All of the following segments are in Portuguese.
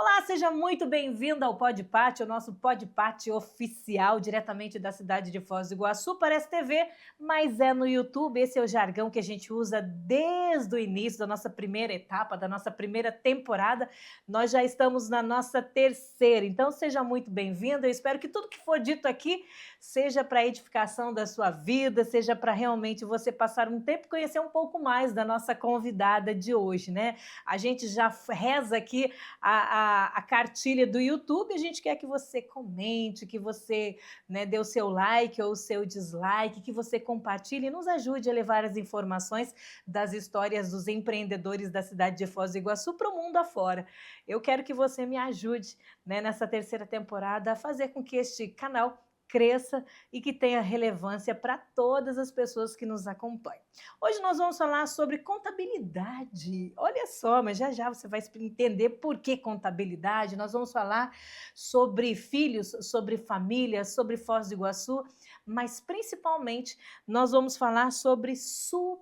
Olá, seja muito bem-vindo ao Podpate, o nosso Podpate oficial, diretamente da cidade de Foz do Iguaçu. Parece TV, mas é no YouTube. Esse é o jargão que a gente usa desde o início da nossa primeira etapa, da nossa primeira temporada. Nós já estamos na nossa terceira, então seja muito bem-vindo. Eu espero que tudo que for dito aqui seja para a edificação da sua vida, seja para realmente você passar um tempo e conhecer um pouco mais da nossa convidada de hoje, né? A gente já reza aqui a cartilha do YouTube, a gente quer que você comente, que você, né, dê o seu like ou o seu dislike, que você compartilhe e nos ajude a levar as informações das histórias dos empreendedores da cidade de Foz do Iguaçu para o mundo afora. Eu quero que você me ajude, né, nessa terceira temporada a fazer com que este canal cresça e que tenha relevância para todas as pessoas que nos acompanham. Hoje nós vamos falar sobre contabilidade. Olha só, mas já já você vai entender por que contabilidade. Nós vamos falar sobre filhos, sobre família, sobre Foz do Iguaçu, mas principalmente nós vamos falar sobre superações,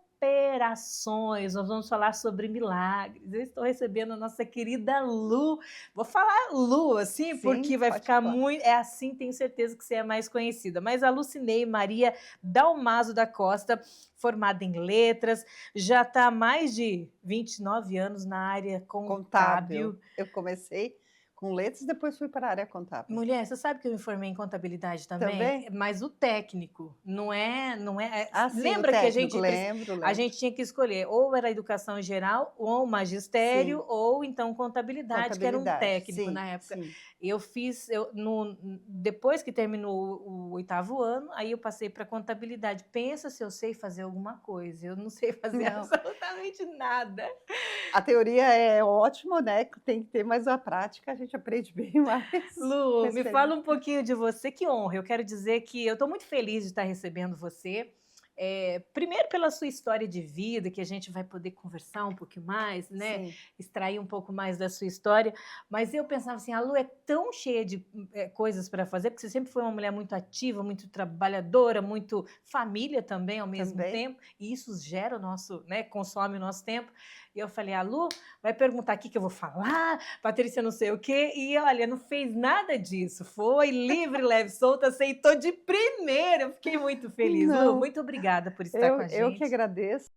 nós vamos falar sobre milagres. Eu estou recebendo a nossa querida Lu. Vou falar Lu, assim, Sim, porque vai pode ficar falar. muito... É assim, tenho certeza que você é mais conhecida. Mas a Lucinei Maria Dalmaso da Costa, formada em letras, já está há mais de 29 anos na área Contábil. contábil. Eu comecei com letras, depois fui para a área contábil. Mulher, você sabe que eu me formei em contabilidade também? Também? Mas o técnico, não é. Ah, sim, o Lembra que técnico, lembro, a lembro. gente tinha que escolher ou era educação geral, ou magistério, Sim, ou então contabilidade, que era um contabilidade, técnico sim, na época. sim. Eu fiz, depois que terminou o oitavo ano, aí eu passei para contabilidade. Pensa se eu sei fazer alguma coisa, eu não sei fazer Não, absolutamente nada. a teoria é ótima, né? Tem que ter, mas a prática a gente aprende bem mais com a Lu, me fala experiência. um pouquinho de você, que honra. Eu quero dizer que eu estou muito feliz de estar recebendo você. Primeiro pela sua história de vida, que a gente vai poder conversar um pouquinho mais, né? Sim, Extrair um pouco mais da sua história. Mas eu pensava assim, a Lu é tão cheia de coisas para fazer, porque você sempre foi uma mulher muito ativa, muito trabalhadora, muito família também ao mesmo também. tempo, e isso gera o nosso, né? Consome o nosso tempo. E eu falei, a Lu vai perguntar aqui que eu vou falar, Patrícia não sei o quê, e olha, não fez nada disso, foi livre, leve, solta, aceitou de primeira, eu fiquei muito feliz. Lu, Não, muito obrigada por estar com a eu que gente. agradeço.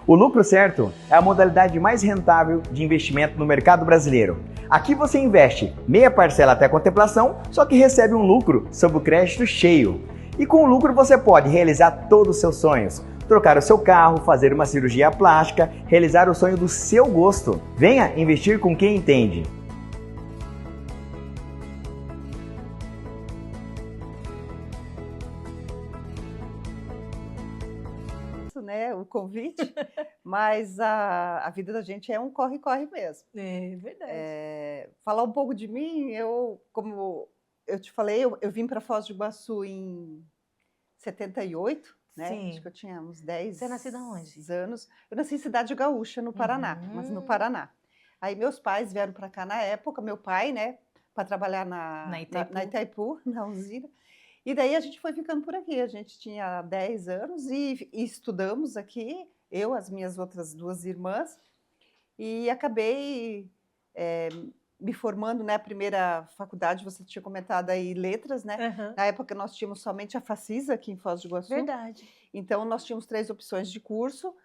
O lucro certo é a modalidade mais rentável de investimento no mercado brasileiro. Aqui você investe meia parcela até a contemplação, só que recebe um lucro sob o crédito cheio. E com o lucro você pode realizar todos os seus sonhos. Trocar o seu carro, fazer uma cirurgia plástica, realizar o sonho do seu gosto. Venha investir com quem entende. Né, o convite, mas a vida da gente é um corre-corre mesmo. É verdade. Falar um pouco de mim, como eu te falei, eu vim para Foz do Iguaçu em 78, né? Acho que Sim. eu tinha uns 10 Você é nascida onde? anos. Eu nasci em Cidade Gaúcha, no Paraná, mas no Uhum. Paraná. Aí meus pais vieram para cá na época, meu pai, né, para trabalhar Na na Itaipu. Itaipu, na usina. E daí a gente foi ficando por aqui. A gente tinha 10 anos e estudamos aqui, eu, as minhas outras duas irmãs, e acabei me formando, né, a primeira faculdade, você tinha comentado aí, letras, né? Aham. Na época nós tínhamos somente a Facisa aqui em Foz do Iguaçu, Verdade. então nós tínhamos 3 opções de curso,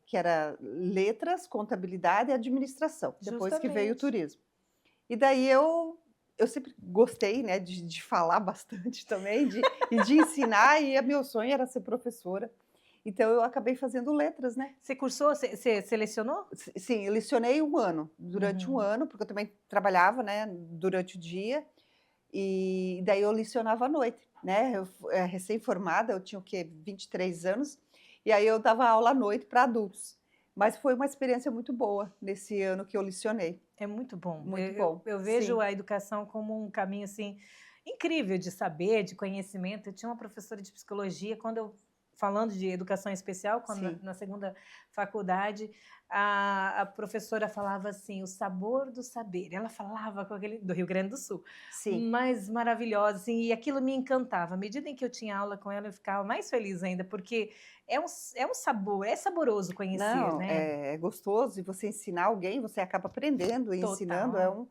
que era letras, contabilidade e administração, depois que veio o Justamente. turismo. E daí eu sempre gostei, né, de falar bastante também, e de ensinar, e meu sonho era ser professora. Então eu acabei fazendo letras, né. Você cursou, você selecionou? Sim, eu lecionei 1 ano, durante 1 Uhum. ano, porque eu também trabalhava, né, durante o dia, e daí eu lecionava à noite, né. Recém-formada, eu tinha o quê? 23 anos, e aí eu dava aula à noite para adultos. Mas foi uma experiência muito boa nesse ano que eu lecionei, É muito bom. muito Eu, bom. eu vejo Sim, a educação como um caminho assim incrível de saber, de conhecimento. Eu tinha uma professora de psicologia, quando eu falando de educação especial, Sim. na segunda faculdade, a professora falava assim, o sabor do saber. Ela falava com aquele do Rio Grande do Sul, Sim. mas maravilhosa, assim, e aquilo me encantava. À medida em que eu tinha aula com ela, eu ficava mais feliz ainda, porque é um sabor, é saboroso conhecer, Não, né? é gostoso e você ensinar alguém, você acaba aprendendo e ensinando, Total.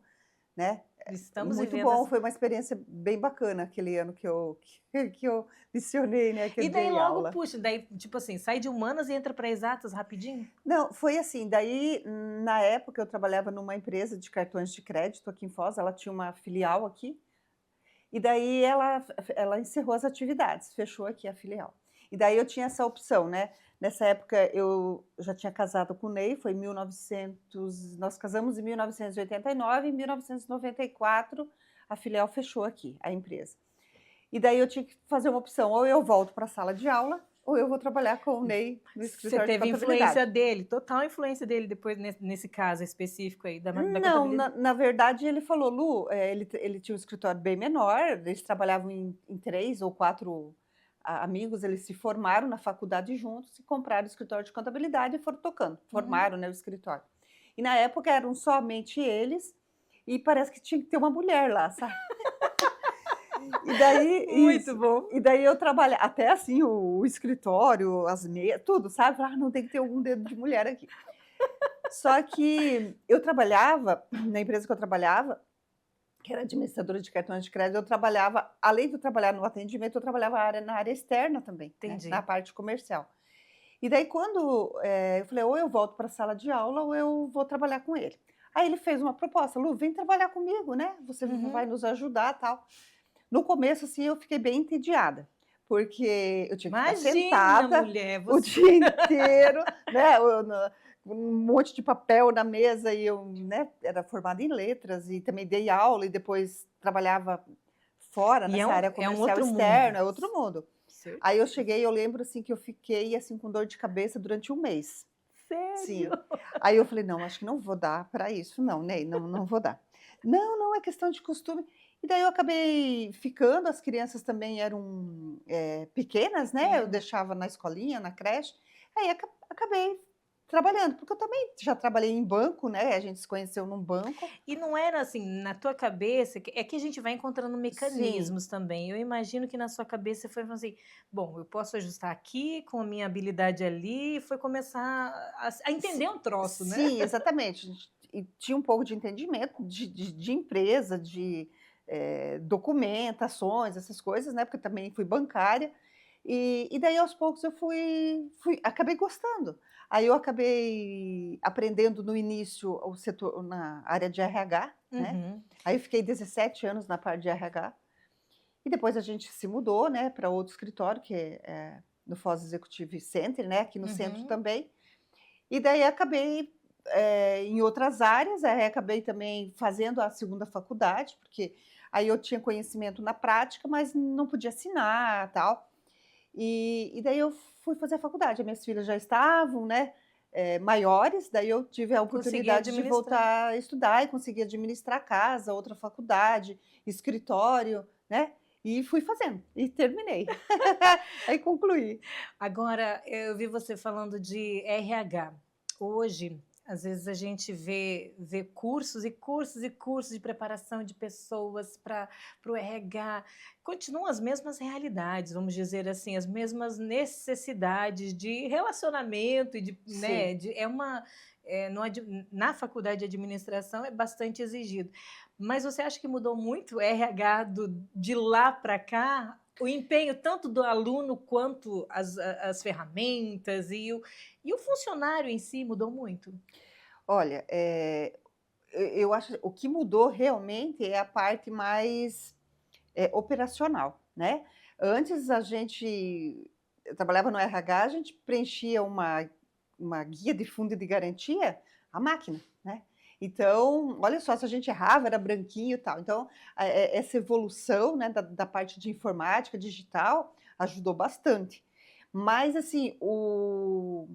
né? Estamos Muito vivendo. bom, foi uma experiência bem bacana aquele ano que eu lecionei, né, que eu E daí dei logo, aula. puxa, daí, tipo assim, sai de humanas e entra para exatas rapidinho? Não, foi assim, daí na época eu trabalhava numa empresa de cartões de crédito aqui em Foz, ela tinha uma filial aqui, e daí ela encerrou as atividades, fechou aqui a filial. E daí eu tinha essa opção, né, nessa época eu já tinha casado com o Ney, foi em 1900, nós casamos em 1989, em 1994 a filial fechou aqui, a empresa. E daí eu tinha que fazer uma opção, ou eu volto para a sala de aula, ou eu vou trabalhar com o Ney no Você escritório de teve influência contabilidade. dele, total influência dele depois nesse caso específico aí da Não, contabilidade. na verdade ele falou: "Lu", ele tinha um escritório bem menor, eles trabalhavam em 3 ou 4 amigos, eles se formaram na faculdade juntos e compraram o escritório de contabilidade e foram tocando, Uhum. formaram, né, o escritório. E na época eram somente eles, e parece que tinha que ter uma mulher lá, sabe. E daí Muito isso. bom. E daí eu trabalhava até assim o escritório, as mesas, tudo, sabe. Falava: "Ah, não, tem que ter algum dedo de mulher aqui". Só que eu trabalhava na empresa que eu trabalhava, que era administradora de cartões de crédito, eu trabalhava, além de eu trabalhar no atendimento, eu trabalhava na área externa também, né, na Entendi. parte comercial. E daí quando, eu falei: "Ou eu volto para a sala de aula ou eu vou trabalhar com ele". Aí ele fez uma proposta: "Lu, vem trabalhar comigo, né, você vai Uhum. nos ajudar, tal". No começo, assim, eu fiquei bem entediada, porque eu tinha que ficar Imagina, sentada mulher, o você dia inteiro, né, um monte de papel na mesa e eu, né, era formada em letras e também dei aula e depois trabalhava fora e nessa área é um comercial outro mundo. externa, é outro mundo. Aí eu Certeza. cheguei, eu lembro, assim, que eu fiquei, assim, com dor de cabeça durante um mês. Sério? Sim. Aí eu falei: "Não, acho que não vou dar para isso não, Ney, não, não vou dar". "Não, não, é questão de costume". E daí eu acabei ficando, as crianças também eram, pequenas, né, eu Pequena. deixava na escolinha, na creche, aí acabei trabalhando, porque eu também já trabalhei em banco, né, a gente se conheceu num banco. E não era assim, na tua cabeça, é que a gente vai encontrando Sim, mecanismos também. Eu imagino que na sua cabeça foi assim, bom, eu posso ajustar aqui com a minha habilidade ali, e foi começar a si entender um troço, né? sim, exatamente. E tinha um pouco de entendimento de empresa, documentações, essas coisas, né, porque eu também fui bancária. E daí aos poucos eu acabei gostando. Aí eu acabei aprendendo no início o setor na área de RH, né. Uhum, Aí eu fiquei 17 anos na parte de RH, e depois a gente se mudou, né, para outro escritório que é no Foz Executive Center, né, aqui no centro uhum. também. E daí acabei, em outras áreas, aí acabei também fazendo a segunda faculdade, porque aí eu tinha conhecimento na prática, mas não podia assinar, tal. E daí eu fui fazer a faculdade, as minhas filhas já estavam, né, maiores, daí eu tive a Consegui oportunidade de administrar. voltar a estudar e consegui administrar casa, outra faculdade, escritório, né, e fui fazendo, e terminei. Aí concluí. Agora, eu vi você falando de RH. Hoje, às vezes a gente vê cursos e cursos e cursos de preparação de pessoas para o RH. Continuam as mesmas realidades, vamos dizer assim, as mesmas necessidades de relacionamento e de, Sim. né, na faculdade de administração é bastante exigido. Mas você acha que mudou muito o RH de lá para cá? O empenho tanto do aluno quanto as ferramentas e o funcionário em si mudou muito? Olha, eu acho o que mudou realmente é a parte mais, operacional, né. Antes eu trabalhava no RH, a gente preenchia uma guia de fundo de garantia à máquina, né. Então, olha só, se a gente errava, era branquinho e tal. Então, essa evolução, né, da parte de informática digital ajudou bastante. Mas assim, o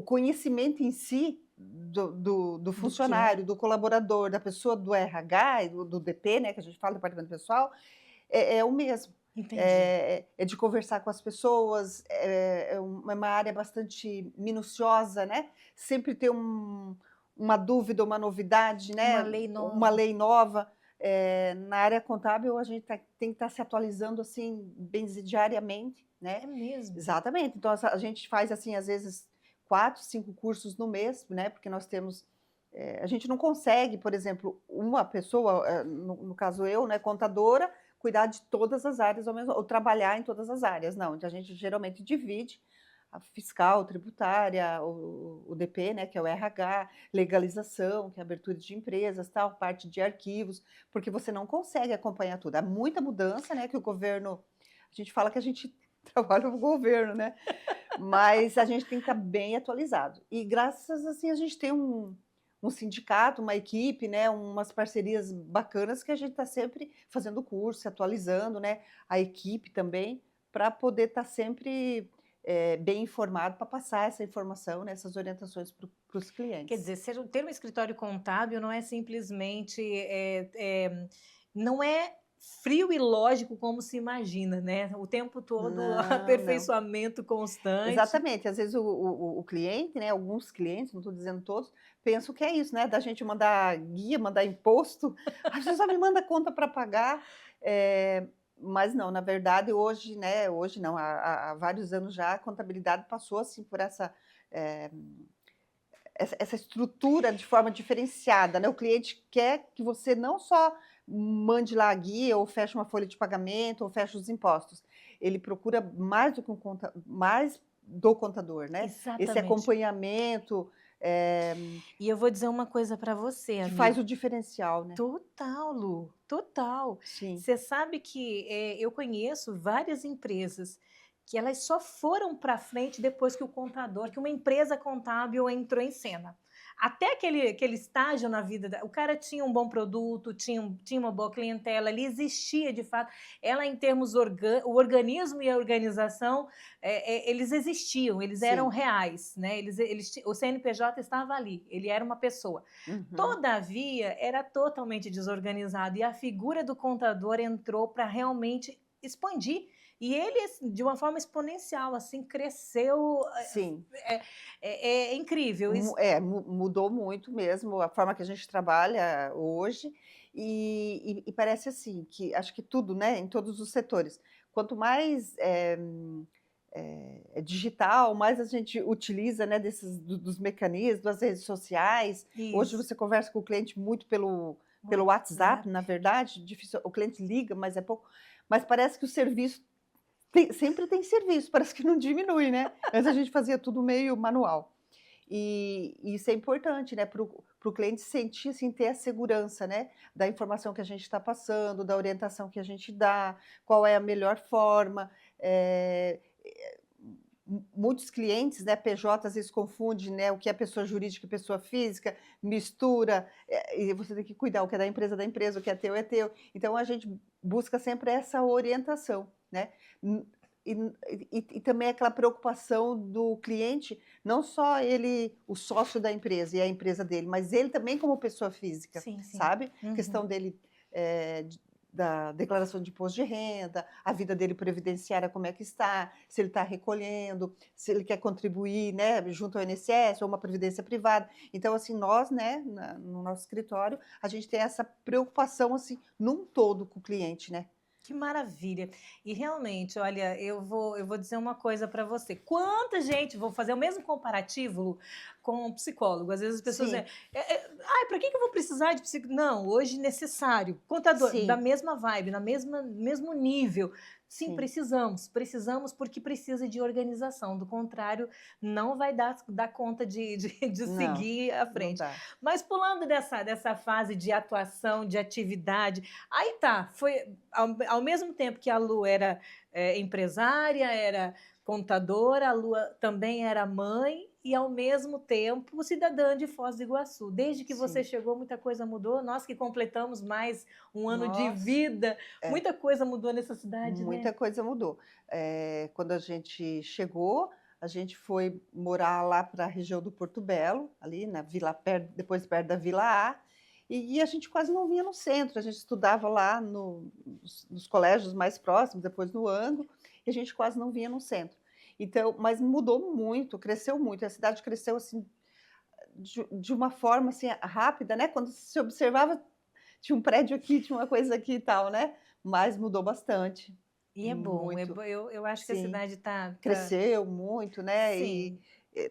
conhecimento em si do Do quê? funcionário, do colaborador, da pessoa do RH e do DP, né, que a gente fala, departamento pessoal, é o mesmo. Entendi. É de conversar com as pessoas, é uma área bastante minuciosa, né? Sempre ter uma dúvida, uma novidade, Uma né? lei Uma nova. lei nova. Na área contábil, a gente tem que estar se atualizando assim, bem dizer, diariamente, né? É mesmo. Exatamente. Então, a gente faz, assim, às vezes, 4, 5 cursos no mês, né? Porque nós temos. A gente não consegue, por exemplo, uma pessoa, no caso eu, né, contadora, cuidar de todas as áreas ao mesmo, ou trabalhar em todas as áreas. Não, então a gente geralmente divide a fiscal, tributária, o DP, né, que é o RH, legalização, que é a abertura de empresas, tal, parte de arquivos, porque você não consegue acompanhar tudo. Há muita mudança, né, que o governo, a gente fala que a gente trabalha no governo, né? Mas a gente tem que estar bem atualizado. E graças assim a gente tem um sindicato, uma equipe, né, umas parcerias bacanas que a gente está sempre fazendo curso, se atualizando, né, a equipe também, para poder estar sempre bem informado, para passar essa informação, né, essas orientações para os Quer clientes. dizer, ter um escritório contábil não é simplesmente, não é frio e lógico como se imagina, né? O tempo todo Não, não. aperfeiçoamento constante. Exatamente, às vezes o cliente, né, alguns clientes, não estou dizendo todos, pensam que é isso, né, da gente mandar guia, mandar imposto, a gente só me manda conta para pagar, mas não, na verdade hoje, né, hoje não, há vários anos já a contabilidade passou assim por eh, essa estrutura de forma diferenciada, né, o cliente quer que você não só mande lá a guia ou feche uma folha de pagamento ou feche os impostos, ele procura mais do que mais do contador, né? Esse Exatamente. acompanhamento E eu vou dizer uma coisa para você, que faz amiga. o diferencial, né? Total, Lu, total. Sim, Você sabe que eu conheço várias empresas que elas só foram para frente depois que que uma empresa contábil entrou em cena. Até aquele estágio na vida, o cara tinha um bom produto, tinha uma boa clientela, ele existia de fato. Ela, em termos, o organismo e a organização, eles existiam, eles eram sim. reais, né? O CNPJ estava ali, ele era uma pessoa. Uhum. Todavia, era totalmente desorganizado e a figura do contador entrou para realmente expandir. E ele, assim, de uma forma exponencial, assim, cresceu. Sim. É incrível. Mudou muito mesmo a forma que a gente trabalha hoje e parece assim que acho que tudo, né, em todos os setores, quanto mais é digital, mais a gente utiliza, né, dos mecanismos, das redes sociais. Hoje Isso. você conversa com o cliente muito pelo WhatsApp, WhatsApp. na verdade, difícil, o cliente liga, mas é pouco, mas parece que o serviço sempre tem serviço, parece que não diminui, né? Antes a gente fazia tudo meio manual. E isso é importante, né, para o cliente sentir, assim, ter a segurança, né, da informação que a gente está passando, da orientação que a gente dá, qual é a melhor forma. Muitos clientes, né, PJ, às vezes confunde, né, o que é pessoa jurídica e pessoa física, mistura, e você tem que cuidar o que é da empresa, o que é teu é teu. Então a gente busca sempre essa orientação, né? E, e também aquela preocupação do cliente, não só ele, o sócio da empresa e a empresa dele, mas ele também como pessoa física, Sim, sim. sabe? Uhum. Questão dele da declaração de imposto de renda, a vida dele previdenciária como é que está, se ele está recolhendo, se ele quer contribuir, né, junto ao INSS ou uma previdência privada. Então, assim, nós, né, no nosso escritório, a gente tem essa preocupação, assim, num todo com o cliente, né? Que maravilha. E realmente, olha, eu vou dizer uma coisa para você. Quanta gente, vou fazer o mesmo comparativo Lu, com um psicólogo. Às vezes as pessoas dizem, Sim, ai, para que eu vou precisar de psicólogo? Não, hoje necessário. Contador, da sim, mesma vibe, mesmo nível. Sim, sim. precisamos porque precisa de organização. Do contrário, não vai dar conta de Não, seguir à não frente. dá. Mas pulando dessa fase de atuação, de atividade, aí tá, foi ao mesmo tempo que a Lu era empresária, era contadora, a Lu também era mãe e, ao mesmo tempo, cidadã de Foz do Iguaçu. Desde que você Sim. chegou, muita coisa mudou. Nós que completamos mais um ano de Nossa, vida, é, muita coisa mudou nessa cidade, né? muita coisa mudou. Quando a gente chegou, a gente foi morar lá para a região do Porto Belo, ali na Vila, depois perto da Vila A, E a gente quase não vinha no centro, a gente estudava lá nos colégios mais próximos, depois no Anglo, e a gente quase não vinha no centro. Então, mas mudou muito, cresceu muito, a cidade cresceu assim de uma forma assim rápida, né? Quando se observava, tinha um prédio aqui, tinha uma coisa aqui e tal, né? Mas mudou bastante, E é bom, muito. eu acho que a Sim, cidade está... cresceu muito, né? Sim.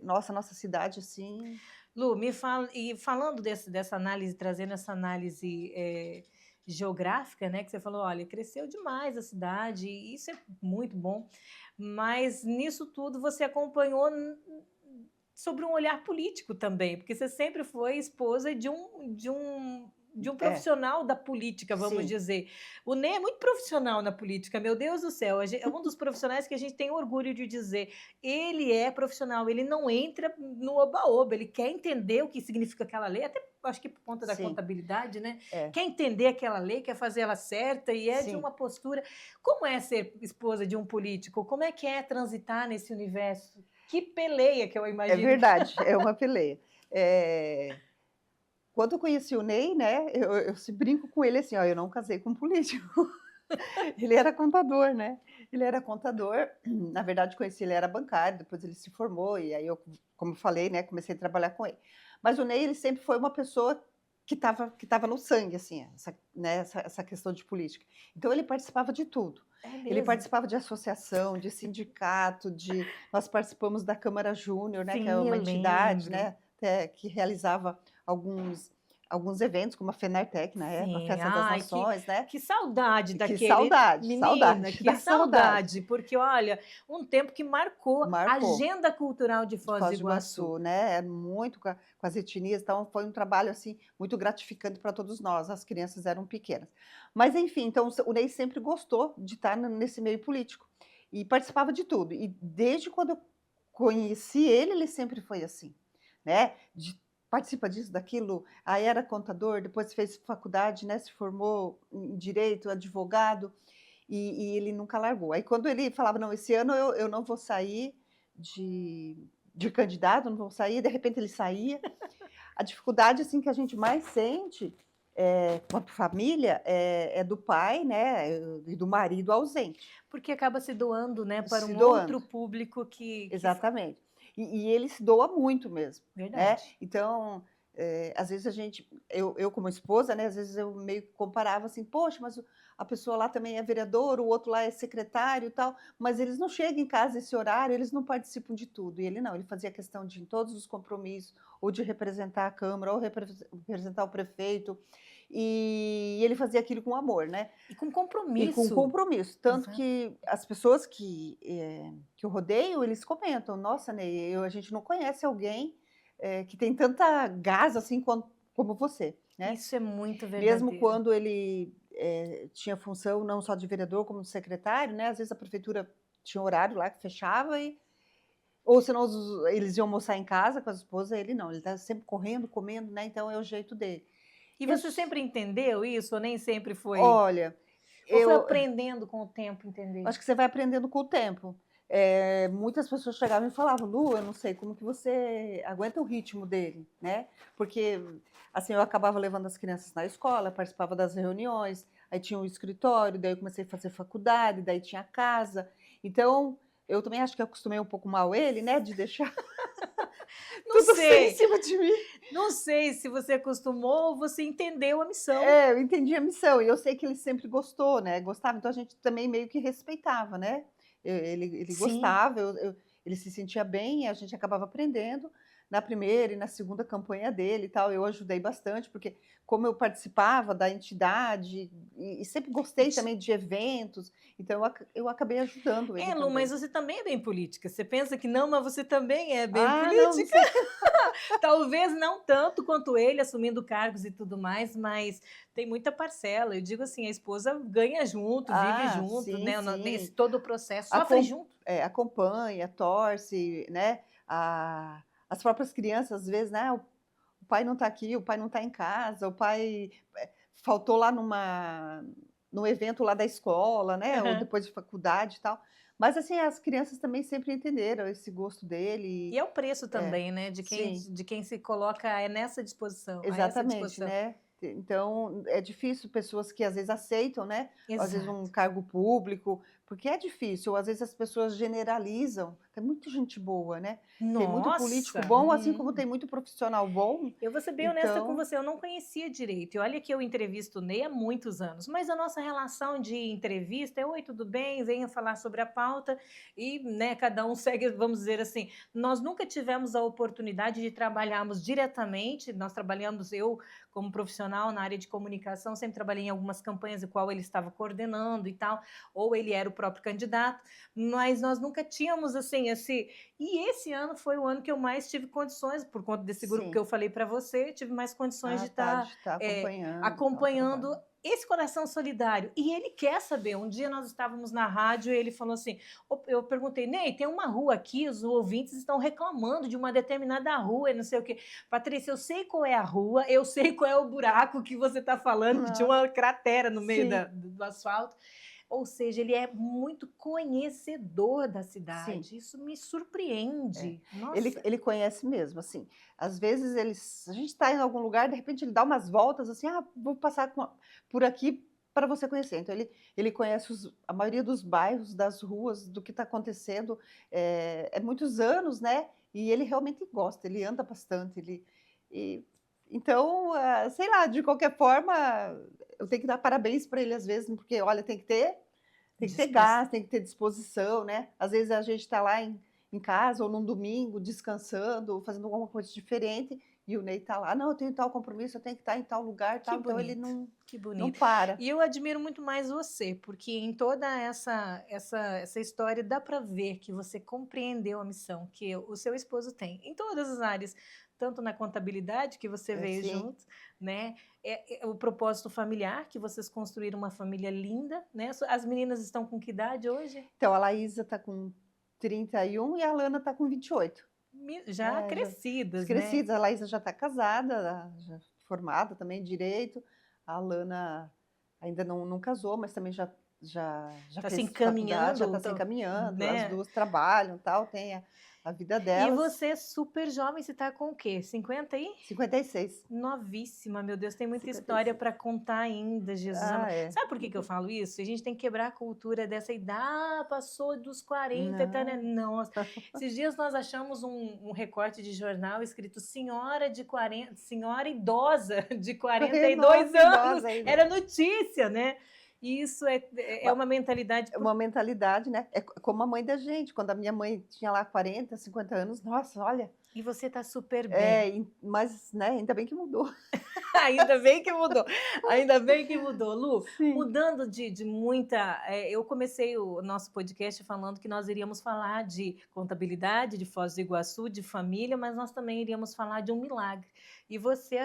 Nossa cidade assim. Lu, me fala, e falando dessa análise, trazendo essa análise geográfica, né, que você falou, olha, cresceu demais a cidade, e isso é muito bom, mas nisso tudo você acompanhou sobre um olhar político também, porque você sempre foi esposa de um É, profissional da política, vamos sim, dizer. O Ney é muito profissional na política, meu Deus do céu, é um dos profissionais que a gente tem orgulho de dizer. Ele é profissional, ele não entra no oba-oba, ele quer entender o que significa aquela lei, até acho que por conta da sim, contabilidade, né? é, Quer entender aquela lei, quer fazer ela certa e é de sim. uma postura. Como é ser esposa de um político? Como é que é transitar nesse universo? Que peleia que eu É imagino. verdade, é uma peleia. Quando eu conheci o Ney, né, eu se brinco com ele assim, ó, eu não casei com um político. Ele era contador, né? Ele era contador. Na verdade, conheci ele era bancário, depois ele se formou e aí eu, como eu falei, né, comecei a trabalhar com ele. Mas o Ney, ele sempre foi uma pessoa que tava no sangue, assim, essa questão de política. Então ele participava de tudo. É Ele mesmo. participava de associação, de sindicato, nós participamos da Câmara Júnior, né, que é Sim, eu uma entidade, lembro. né, que realizava alguns eventos, como a FENARTEC na época, a Sim, Festa das ai, Nações, né? que saudade Que daquele. saudade, Menina, saudade, que dá saudade. saudade, porque olha, um tempo que marcou a Marcou agenda cultural de de Foz do Foz do Iguaçu. Iguaçu, né? É muito com as etnias, então foi um trabalho assim muito gratificante para todos nós. As crianças eram pequenas, mas enfim, então o Ney sempre gostou de estar nesse meio político e participava de tudo. E desde quando eu conheci ele, ele sempre foi assim, né? Participa disso, daquilo. Aí era contador, depois fez faculdade, né? Se formou em direito, advogado. E ele nunca largou. Aí quando ele falava, não, esse ano eu não vou sair de candidato, não vou sair, de repente ele saía. A dificuldade assim que a gente mais sente quanto família é do pai, né, e do marido ausente, Porque acaba se doando, né, para se um doando. outro público que Exatamente. E ele se doa muito mesmo, né? verdade. Então, às vezes eu como esposa, né? Às vezes eu meio que comparava assim, poxa, mas a pessoa lá também é vereador, o outro lá é secretário e tal, mas eles não chegam em casa esse horário, eles não participam de tudo. E ele não, ele fazia questão de, em todos os compromissos, ou de representar a Câmara, ou representar o prefeito, e ele fazia aquilo com amor, né? E com E com compromisso. compromisso, tanto Exato. que as pessoas que eu rodeio, eles comentam, nossa, Ney, a gente não conhece alguém que tem tanta gás assim como você, né? Isso é muito Mesmo verdadeiro. quando ele tinha função não só de vereador, como de secretário, né? Às vezes a prefeitura tinha um horário lá que fechava ou senão eles iam almoçar em casa com a esposa, ele não, ele está sempre correndo, comendo, né? Então é o jeito dele. E Eu, você sempre entendeu isso ou nem sempre foi? olha, Ou foi eu aprendendo com o tempo entender? acho que você vai aprendendo com o tempo. Muitas pessoas chegavam e falavam, Lu, eu não sei como que você aguenta o ritmo dele, né? Porque, assim, eu acabava levando as crianças na escola, participava das reuniões, aí tinha um escritório, daí eu comecei a fazer faculdade, daí tinha casa. Então, eu também acho que acostumei um pouco mal ele, né? De deixar Não tudo ser em sei, cima de mim. não sei se você acostumou ou você entendeu a missão. Eu entendi a missão, e eu sei que ele sempre gostou, né? Gostava, então a gente também meio que respeitava, né? Ele Sim. gostava, ele se sentia bem, e a gente acabava aprendendo. Na primeira e na segunda campanha dele e tal, eu ajudei bastante, porque como eu participava da entidade e sempre E gostei também de eventos, então eu acabei ajudando ele Lu, mas também. você também é bem política. Você pensa que não, mas você também é bem Ah, não, não política. sei. Talvez não tanto quanto ele, assumindo cargos e tudo mais, mas tem muita parcela. Eu digo assim, a esposa ganha junto, vive Ah, junto, sim, né? sim. Nesse todo o processo, sofre Acom junto. acompanha, torce, né, as próprias crianças, às vezes, né, o pai não está aqui, o pai não está em casa, o pai, faltou lá num evento lá da escola, né, ou Aham. depois de faculdade e tal. Mas, assim, as crianças também sempre entenderam esse gosto E dele. é o preço É, também, né? sim, de quem se coloca nessa disposição, a essa exatamente, disposição. né. Então, é difícil pessoas que às vezes aceitam, né? Ou, às vezes um Exato. cargo público, porque é difícil. Ou, às vezes as pessoas generalizam. Tem muita gente boa, né? Tem muito político Nossa! bom, assim como tem muito profissional bom. Eu vou ser bem honesta com Então, você, eu não conhecia direito. E olha que eu entrevisto o Ney há muitos anos, mas a nossa relação de entrevista é: oi, tudo bem? Venha falar sobre a pauta e, né, cada um segue, vamos dizer assim. Nós nunca tivemos a oportunidade de trabalharmos diretamente. Nós trabalhamos, eu como profissional na área de comunicação, sempre trabalhei em algumas campanhas em qual ele estava coordenando e tal, ou ele era o próprio candidato, mas nós nunca tínhamos assim esse. E esse ano foi o ano que eu mais tive condições, por conta desse grupo que sim. eu falei para você, tive mais condições de Tá, de estar estar acompanhando tal acompanhando trabalho. esse coração solidário. E ele quer saber. Um dia nós estávamos na rádio e ele falou assim: eu perguntei, Ney, tem uma rua aqui, os ouvintes estão reclamando de uma determinada rua e não sei o quê. Patrícia, eu sei qual é a rua, eu sei qual é o buraco que você está falando, que tinha Ah, uma cratera no meio sim, do asfalto. Ou seja, ele é muito conhecedor da sim. cidade. Isso me É. surpreende. Ele, Nossa, ele conhece mesmo, assim. Às vezes a gente está em algum lugar, de repente ele dá umas voltas assim, vou passar por aqui para você conhecer. Então ele conhece a maioria dos bairros, das ruas, do que está acontecendo. É muitos anos, né? E ele realmente gosta, ele anda bastante. E, então, sei lá, de qualquer forma, eu tenho que dar parabéns para ele às vezes, porque olha, tem que ter disposto. gás, tem que ter disposição, né? Às vezes a gente está lá em casa ou num domingo, descansando, fazendo alguma coisa diferente, e o Ney está lá, não, eu tenho tal compromisso, eu tenho que estar em tal lugar, Que tal, então ele bonito, não, que não bonito. para. E eu admiro muito mais você, porque em toda essa história dá para ver que você compreendeu a missão que o seu esposo tem, em todas as áreas, tanto na contabilidade, que você veio Sim. junto, né? O propósito familiar, que vocês construíram uma família linda, né? As meninas estão com que idade hoje? Então a Laísa está com 31 e a Lana está com 28. Já Já crescidas, né? crescidas, a Laísa já está casada, já formada também em direito, a Lana ainda não casou, mas também já Está se fez faculdade, já encaminhando, está se encaminhando, as né? duas trabalham, tal, tem a vida E delas. você é super jovem, você está com o quê? 50 aí? 56. Novíssima, meu Deus, tem muita história 56. para contar ainda, Jesus amado. Ah, é. Sabe por que eu falo isso? A gente tem que quebrar a cultura dessa idade, passou dos 40, tá, né? Não. Nossa, esses dias nós achamos um recorte de jornal escrito senhora de 40, senhora idosa de 42 Nossa, anos, idosa ainda. era notícia, né? E isso é Uma, uma mentalidade. uma mentalidade, né? É como a mãe da gente. Quando a minha mãe tinha lá 40, 50 anos, nossa, olha. E você tá super bem. Mas, né, ainda bem que mudou. Ainda bem que mudou, ainda bem que mudou. Lu, Sim. mudando de muita. Eu comecei o nosso podcast falando que nós iríamos falar de contabilidade, de Foz do Iguaçu, de família, mas nós também iríamos falar de um milagre. E você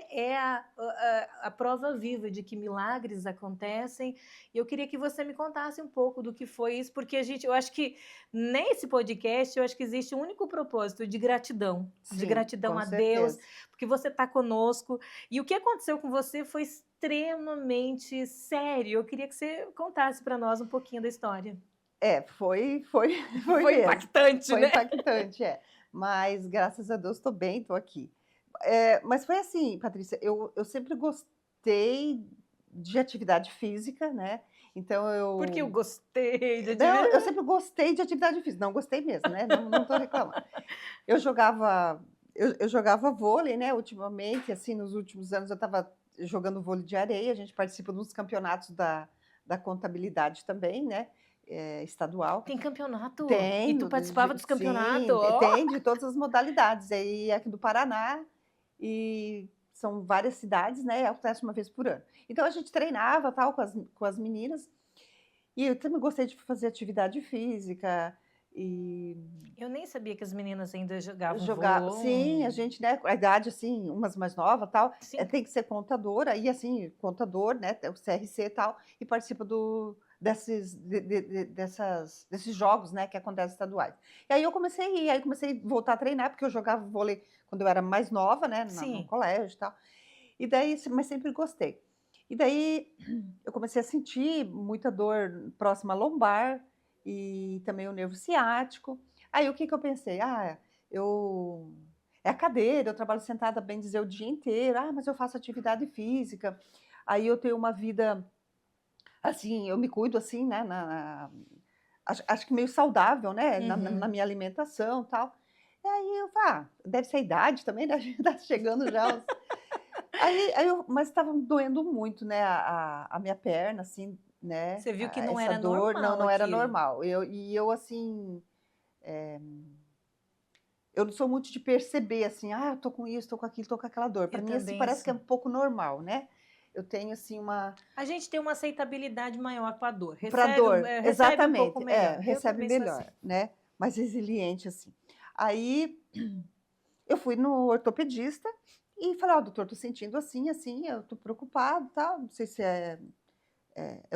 é a prova viva de que milagres acontecem. E eu queria que você me contasse um pouco do que foi isso, porque eu acho que nesse podcast, eu acho que existe um único propósito de gratidão Sim, com a Deus, certeza. porque você está conosco. E o que aconteceu com você foi extremamente sério. Eu queria que você contasse para nós um pouquinho da história. Foi Foi mesmo. impactante, Foi né? impactante, é. Mas, graças a Deus, estou bem, estou aqui. Mas foi assim, Patrícia, eu sempre gostei de atividade física, né? Então, Porque eu gostei de não, eu atividade. sempre gostei de atividade física. Não gostei mesmo, né? Não estou reclamando. Eu jogava vôlei, né? Ultimamente, assim, nos últimos anos, eu estava jogando vôlei de areia. A gente participa dos campeonatos da contabilidade também, né? Estadual. Tem campeonato. E Tem, tu participava dos campeonatos. sim, Oh! tem de todas as modalidades. Aí aqui do Paraná, e são várias cidades, né? Acontece uma vez por ano. Então a gente treinava tal com as meninas, e eu também gostei de fazer atividade física e Eu nem sabia que as meninas ainda jogavam jogar. Sim, a vôlei. gente, né? A idade assim, umas mais novas, tal, Sim. tem que ser contadora e assim, contador, né? O CRC e tal, e participa desses jogos, né, que acontecem estaduais. E aí eu comecei a ir, aí comecei a voltar a treinar, porque eu jogava vôlei quando eu era mais nova, né, no Sim. colégio e tal. E daí, mas sempre gostei. E daí eu comecei a sentir muita dor próxima à lombar e também o nervo ciático. Aí o que eu pensei? Eu é a cadeira, eu trabalho sentada, bem dizer, o dia inteiro. Ah, mas eu faço atividade física. Aí eu tenho uma vida, assim, eu me cuido assim, né, acho que meio saudável, né, na Uhum. minha alimentação e tal. E aí eu falei, deve ser a idade também, né, a gente tá chegando já mas estava me doendo muito, né, a minha perna, assim, né, Você viu que não essa era dor, normal não era aquilo. normal. Eu assim, eu não sou muito de perceber, assim, eu tô com isso, tô com aquilo, tô com aquela dor. Para Eu mim, assim, também parece que é sou. um pouco normal, né. Eu tenho, assim, uma A gente tem uma aceitabilidade maior com a dor. para dor, Recebe um pouco exatamente, melhor. Eu recebe também sou assim. melhor, né, mais resiliente, assim. Aí, eu fui no ortopedista e falei: "Ó, doutor, tô sentindo assim, assim, eu tô preocupado, tal, não sei se é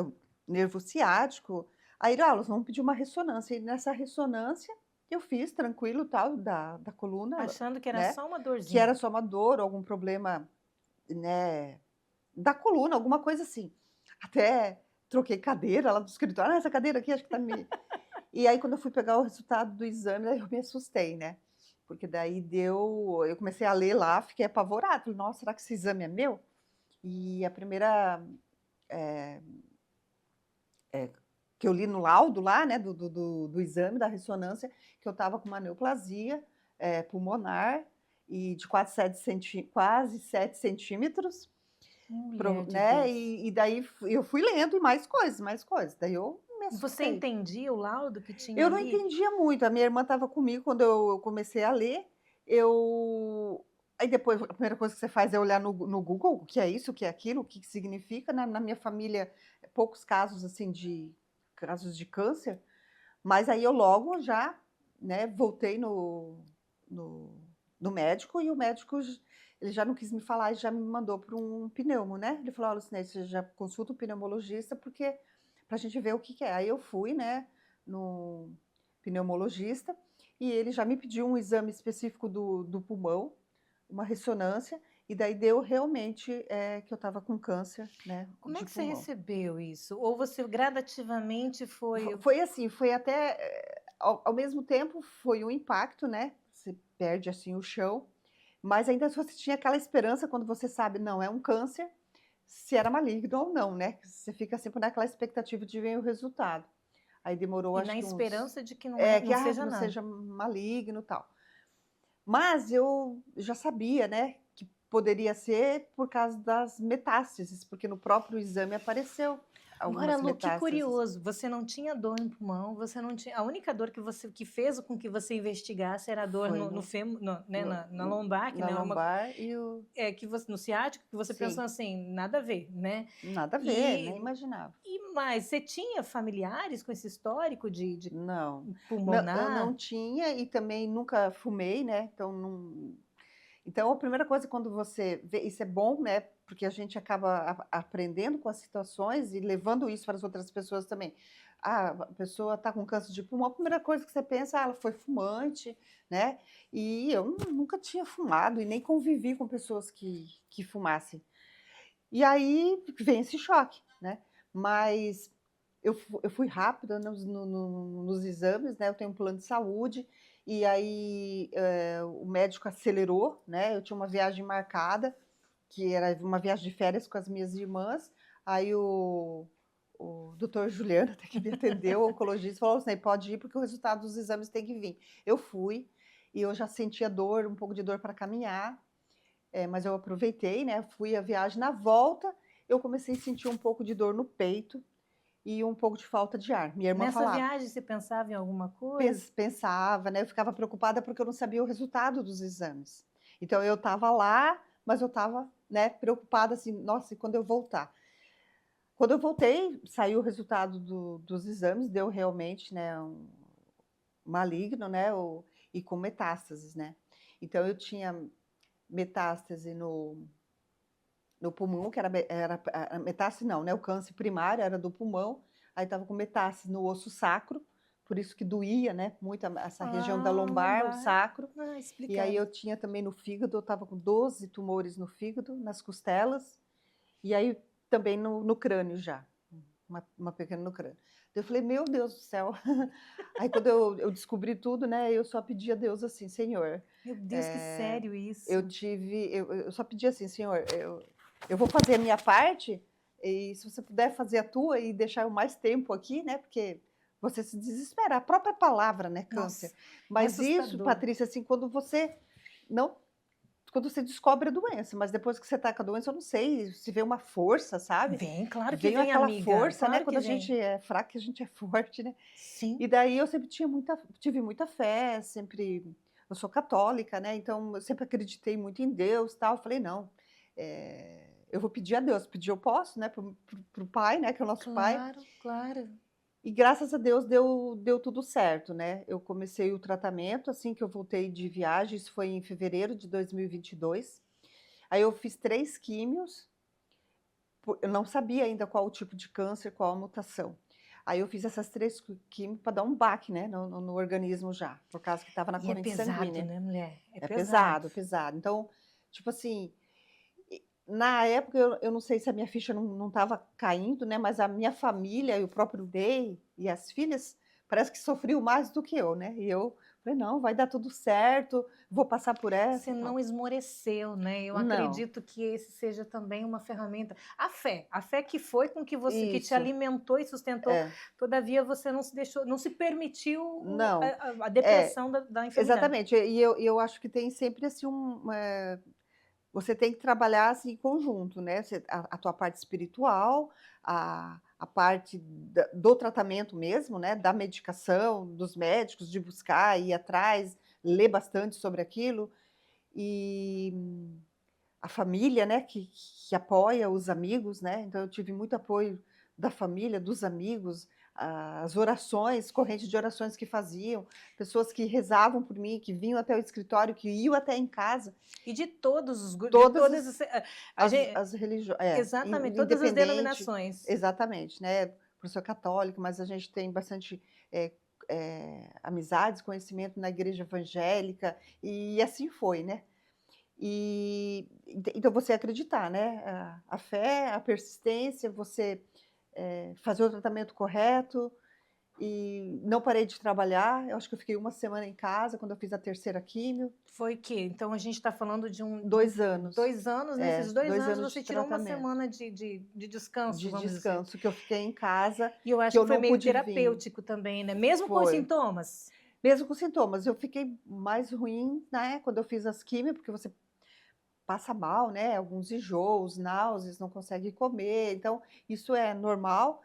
o nervo ciático". Aí ele: "Nós vamos pedir uma ressonância". E nessa ressonância eu fiz tranquilo, tal, da coluna, Achando que era né, só uma que era dorzinha. só uma dor ou algum problema, né, da coluna, alguma coisa assim. Até troquei cadeira lá do escritório: essa cadeira aqui acho que tá me". E aí quando eu fui pegar o resultado do exame, aí eu me assustei, né, porque daí eu comecei a ler lá, fiquei apavorada, falei: "Nossa, será que esse exame é meu?". E a primeira, eh que eu li no laudo lá, né, do exame, da ressonância, que eu estava com uma neoplasia, pulmonar e de quase 7 centímetros, Mulher de né, Deus. e daí eu fui lendo mais coisas, mais coisas, daí eu me Você assustei. entendia o laudo que tinha Eu não ali? entendia muito, a minha irmã estava comigo quando eu comecei a ler, eu aí depois a primeira coisa que você faz é olhar no Google, o que é isso, o que é aquilo, o que que significa, na minha família, poucos casos, assim, de casos de câncer, mas aí eu logo já, né, voltei no no médico e o médico ele já não quis me falar e já me mandou para um pneumo, né. Ele falou: "Olha, Lucinete, você já consulta o pneumologista, porque para a gente ver o que que é". Aí eu fui, né, no pneumologista e ele já me pediu um exame específico do pulmão, uma ressonância, e daí deu realmente, que eu estava com câncer, né, Como é de que você pulmão. recebeu isso? Ou você gradativamente foi Foi assim, foi até, ao mesmo tempo foi um impacto, né, você perde, assim, o chão, mas ainda você tinha aquela esperança quando você sabe, não, é um câncer, se era maligno ou não, né, você fica sempre naquela expectativa de ver o resultado. Aí demorou e acho na que uns esperança de que não é que, não que seja não nada. seja maligno, e tal. Mas eu já sabia, né, que poderia ser por causa das metástases, porque no próprio exame apareceu Agora, algumas Lu, que metástases. curioso, você não tinha dor no pulmão, você não tinha a única dor que fez com que você investigasse era a dor Foi no fêmur né, no na lombar, que na não é uma lombar e o que você no ciático, que você pensou sim, assim: "Nada a ver", né. nada a ver, nem E imaginava. mas você tinha familiares com esse histórico de Não, eu não pulmonar? tinha e também nunca fumei, né, então não. Então a primeira coisa quando você vê isso é bom, né, porque a gente acaba aprendendo com as situações e levando isso para as outras pessoas também. A pessoa está com câncer de pulmão, a primeira coisa que você pensa: ela foi fumante", né, e eu nunca tinha fumado e nem convivi com pessoas que fumassem. E aí vem esse choque, né. Mas eu fui rápida nos exames, né, eu tenho um plano de saúde, e aí, o médico acelerou, né, eu tinha uma viagem marcada, que era uma viagem de férias com as minhas irmãs, aí o doutor Juliano, até que me atendeu, o oncologista, falou assim: "Pode ir porque o resultado dos exames tem que vir". Eu fui, e eu já sentia dor, um pouco de dor para caminhar, mas eu aproveitei, né, fui a viagem. Na volta, eu comecei a sentir um pouco de dor no peito e um pouco de falta de ar. Minha irmã Nessa falava viagem você pensava em alguma coisa? pensava, né, eu ficava preocupada porque eu não sabia o resultado dos exames. Então eu estava lá, mas eu estava, né, preocupada assim: "Nossa, e quando eu voltar?". Quando eu voltei, saiu o resultado dos exames, deu realmente, né, um maligno, né, e com metástases, né. Então eu tinha metástase no pulmão, que era a metástase não, né, o câncer primário era do pulmão, aí estava com metástase no osso sacro, por isso que doía, né, muito essa região da lombar, o Lombar. sacro, Ah, e aí explicado. eu tinha também no fígado, eu estava com 12 tumores no fígado, nas costelas, e aí também no crânio já, uma pequena no crânio. Eu falei, meu Deus do céu. Aí quando eu descobri tudo, né, eu só pedi a Deus assim, Senhor, Meu Deus, que sério eu isso. tive, eu só pedi assim, Senhor, eu vou fazer a minha parte, e se você puder fazer a tua e deixar eu mais tempo aqui, né, porque você se desespera, a própria palavra, né, câncer. Nossa, é Mas isso, assustador. Patrícia, assim, quando você não, quando você descobre a doença, mas depois que você tá com a doença, eu não sei, se vê uma força, sabe? Vem, claro que Vem vem, aquela amiga. força, né? Claro Quando que a gente vem. é fraca, a gente é forte, né? Sim. E daí eu sempre tive muita fé, sempre. Eu sou católica, né? Então eu sempre acreditei muito em Deus, tal. Eu falei, não, eu vou pedir a Deus. Pedir eu posso, né? Pro Pai, né? Que é o nosso Pai. Claro, claro. E graças a Deus deu tudo certo, né? Eu comecei o tratamento assim que eu voltei de viagem, isso foi em fevereiro de 2022. Aí eu fiz 3 químios, eu não sabia ainda qual o tipo de câncer, qual a mutação. Aí eu fiz essas 3 químio para dar um baque, né, no organismo já, por causa que estava na E é corrente pesado, sanguínea. né, mulher? É É pesado. pesado, pesado. Então, tipo assim, na época eu não sei se a minha ficha não estava caindo, né, mas a minha família e o próprio Ney e as filhas parece que sofriam mais do que eu, né. E eu falei: "Não, vai dar tudo certo, vou passar por essa Você e não tal". esmoreceu, né? Eu Não, acredito que esse seja também uma ferramenta. A fé que foi com que você, que te isso, alimentou e sustentou, é. todavia você não se deixou, não se permitiu Não, a é. depressão da enfermidade. Exatamente, e eu acho que tem sempre assim você tem que trabalhar assim em conjunto, né, a tua parte espiritual, a parte do tratamento mesmo, né, da medicação, dos médicos, de buscar, ir atrás, ler bastante sobre aquilo, e a família, né, que apoia os amigos, né, então eu tive muito apoio da família, dos amigos, as orações, corrente de orações que faziam, pessoas que rezavam por mim, que vinham até o escritório, que iam até em casa, E de todos os grupos, de todas todas a as, gente, as religiões, exatamente, todas as independente, denominações. exatamente, né, por ser católico, mas a gente tem bastante eh, amizades, conhecimento na igreja evangélica, e assim foi, né. E então você acreditar, né, a fé, a persistência, você, fazer o tratamento correto, e não parei de trabalhar, eu acho que eu fiquei 1 semana em casa quando eu fiz a 3ª químio, Foi que, então a gente está falando de 2 anos. 2 anos, nesses 2 2 anos anos você de tirou uma tratamento, semana de descanso, de vamos dizer. descanso, que eu fiquei em casa, E eu que acho que eu foi não meio pude vir. terapêutico também, né? Mesmo com os Foi. sintomas. Mesmo com sintomas, eu fiquei mais ruim, né, quando eu fiz as químio, porque você passa mal, né, alguns enjoos, náuseas, não consegue comer, então isso é normal,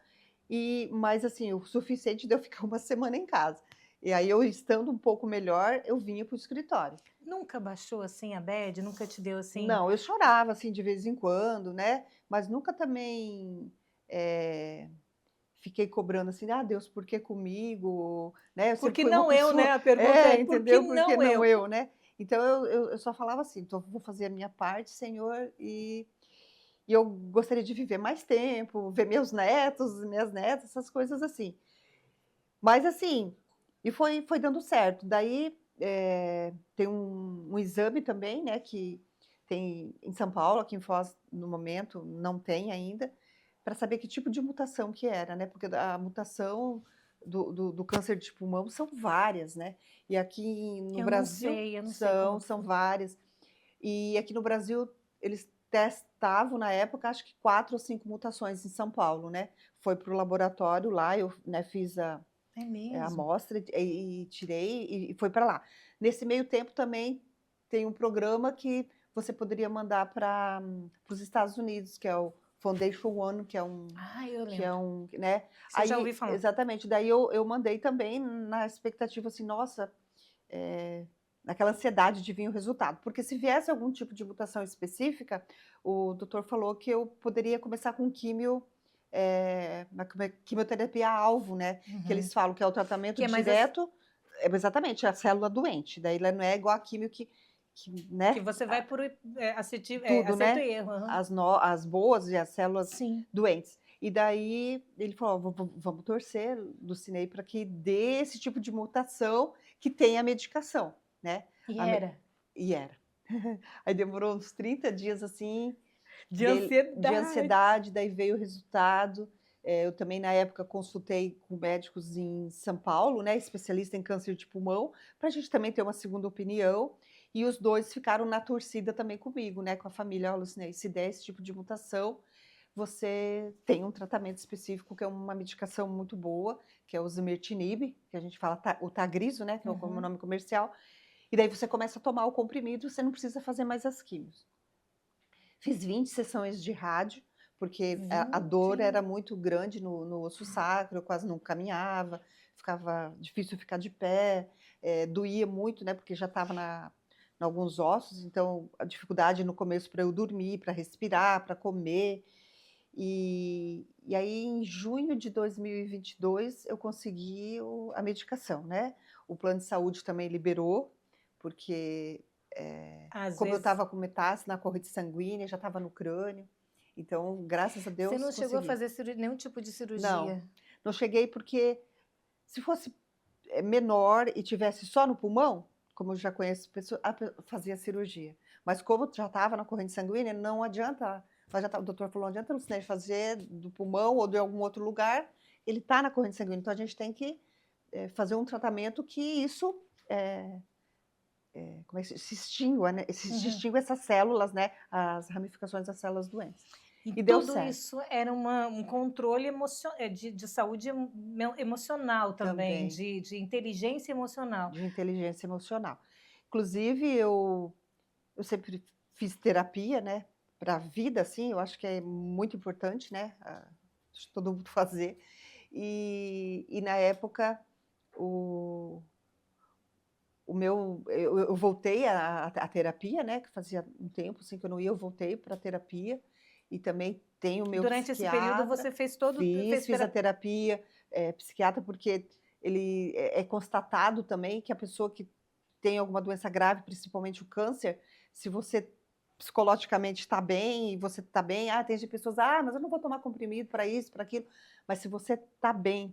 mas assim, o suficiente de eu ficar 1 semana em casa. E aí eu estando um pouco melhor, eu vinha para o escritório. Nunca baixou assim a bad? Nunca te deu assim? Não, eu chorava, assim, de vez em quando, né, mas nunca também, fiquei cobrando assim: "Ah, Deus, por que comigo?", né, eu Por sempre que fui uma não eu, né? pessoa A pergunta é por que entendeu, por que não não eu? eu, né. Então eu só falava assim: "Então vou fazer a minha parte, Senhor, e eu gostaria de viver mais tempo, ver meus netos, minhas netas", essas coisas assim. Mas assim, e foi dando certo. Daí, tem um exame também, né, que tem em São Paulo, aqui em Foz, no momento, não tem ainda, para saber que tipo de mutação que era, né, porque a mutação do câncer de pulmão são várias, né, e aqui no Brasil Eu não sei como que são foi. várias. E aqui no Brasil, eles testavam na época, acho que 4 ou 5 mutações em São Paulo, né. Foi para o laboratório lá, eu, né, fiz É a mesmo? amostra e tirei e foi para lá. Nesse meio tempo também tem um programa que você poderia mandar para os Estados Unidos, que é o Foundation One, Ah, eu lembro. né. Isso eu já ouvi Aí falar. exatamente, daí eu mandei também na expectativa assim, nossa, naquela ansiedade de vir o resultado, porque se viesse algum tipo de mutação específica, o doutor falou que eu poderia começar com químio, na quimioterapia alvo, né, que Uhum. eles falam que é o tratamento Que é mais direto, exatamente, a célula doente, daí ela não é igual a químio que né, você vai por tudo, acerto né, e erro. Aham. as boas e as células Sim. doentes. E daí ele falou: "Ó, vamos torcer, Lucinei, para que dê esse tipo de mutação que tenha medicação", né. E A me era. e era. Aí demorou uns 30 dias, assim, De ansiedade. daí veio o resultado, Eu também, na época, consultei com médicos em São Paulo, né, especialista em câncer de pulmão, para a gente também ter uma segunda opinião. E os dois ficaram na torcida também comigo, né, com a família. Olha, Lucinei, se der esse tipo de mutação, você tem um tratamento específico, que é uma medicação muito boa, que é o zimertinib, que a gente fala o Tagrisso, né, que é o nome comercial. E daí você começa a tomar o comprimido, você não precisa fazer mais as químios. Fiz 20 sessões de rádio, porque a dor era muito grande no osso sacro, eu quase não caminhava, ficava difícil ficar de pé, doía muito, né, porque já estava em alguns ossos, então a dificuldade no começo para eu dormir, para respirar, para comer. E aí, em junho de 2022, eu consegui a medicação, né? O plano de saúde também liberou, porque como eu estava com metástase na corrente sanguínea, já estava no crânio. Então, graças a Deus, Você não chegou a consegui. fazer nenhum tipo de cirurgia? Não cheguei porque se fosse menor e tivesse só no pulmão, como eu já conheço pessoas, fazia cirurgia. Mas como já estava na corrente sanguínea, não adianta. O doutor falou, não adianta Lucinei fazer do pulmão ou de algum outro lugar, ele está na corrente sanguínea. Então, a gente tem que fazer um tratamento que isso como é que se extingua, né? Se extingua essas células, né? As ramificações das células doentes. E deu tudo certo. isso era um controle de saúde emocional também. De inteligência emocional. De inteligência emocional. Inclusive, eu sempre fiz terapia, né? Para a vida, assim, eu acho que é muito importante, né? Todo mundo fazer. E na época, eu voltei à terapia, né? Que fazia um tempo assim, que eu não ia, eu voltei para a terapia. E também tenho o meu Durante psiquiatra. esse período você fez Fiz a terapia psiquiatra, porque ele é constatado também que a pessoa que tem alguma doença grave, principalmente o câncer, se você psicologicamente está bem e você está bem, tem pessoas, mas eu não vou tomar comprimido para isso, para aquilo, mas se você está bem,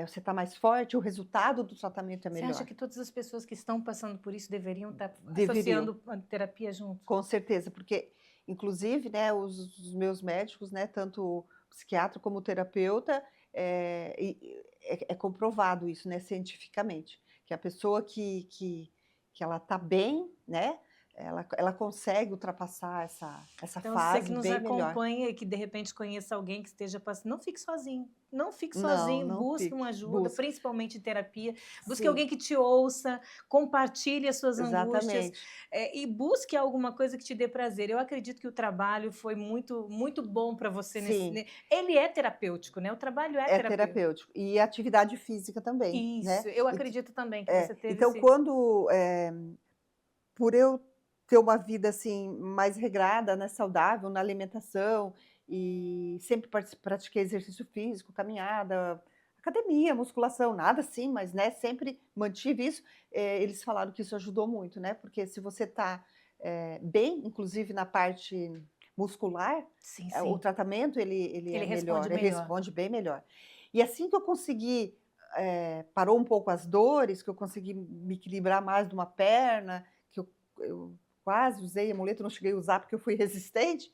você está mais forte, o resultado do tratamento é melhor. Você acha que todas as pessoas que estão passando por isso deveriam estar associando a terapia junto? Com certeza, porque inclusive, né, os meus médicos, né, tanto o psiquiatra como o terapeuta, é comprovado isso, né, cientificamente, que a pessoa que ela está bem, né, ela consegue ultrapassar essa então, fase você que nos bem melhor. acompanha e que de repente conheça alguém que esteja passando, não fique sozinho. Não fique sozinho, busque uma ajuda, principalmente em terapia. Busque alguém que te ouça, compartilhe as suas angústias e busque alguma coisa que te dê prazer. Eu acredito que o trabalho foi muito, muito bom para você. Ele é terapêutico, né? O trabalho é terapêutico. E atividade física também. Isso, né? Eu acredito também que você teve então, por eu ter uma vida assim mais regrada, né, saudável na alimentação, e sempre pratiquei exercício físico, caminhada, academia, musculação, nada assim, mas né, sempre mantive isso. Eles falaram que isso ajudou muito, né? Porque se você está bem, inclusive na parte muscular, o tratamento ele é melhor, ele responde bem melhor. E assim que eu consegui, parou um pouco as dores, que eu consegui me equilibrar mais de uma perna, que eu quase usei amuleto, não cheguei a usar porque eu fui resistente,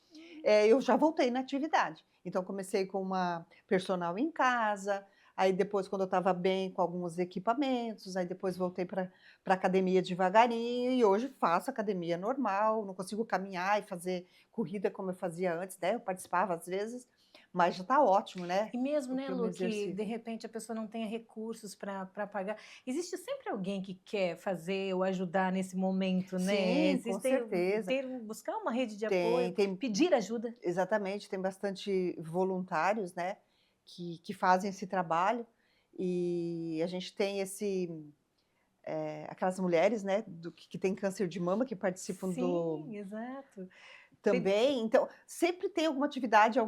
eu já voltei na atividade. Então, comecei com uma personal em casa, aí depois, quando eu estava bem com alguns equipamentos, aí depois voltei para a academia devagarinho, e hoje faço academia normal, não consigo caminhar e fazer corrida como eu fazia antes, né? Eu participava às vezes, mas já está ótimo, né? E mesmo, né, Lu, que de repente a pessoa não tenha recursos para pagar, existe sempre alguém que quer fazer ou ajudar nesse momento, né? Sim, com certeza. Buscar uma rede de apoio, pedir ajuda. Exatamente, tem bastante voluntários, né, que fazem esse trabalho, e a gente tem aquelas mulheres, né, que têm câncer de mama, que participam Sim, exato. Também, então, sempre tem alguma atividade,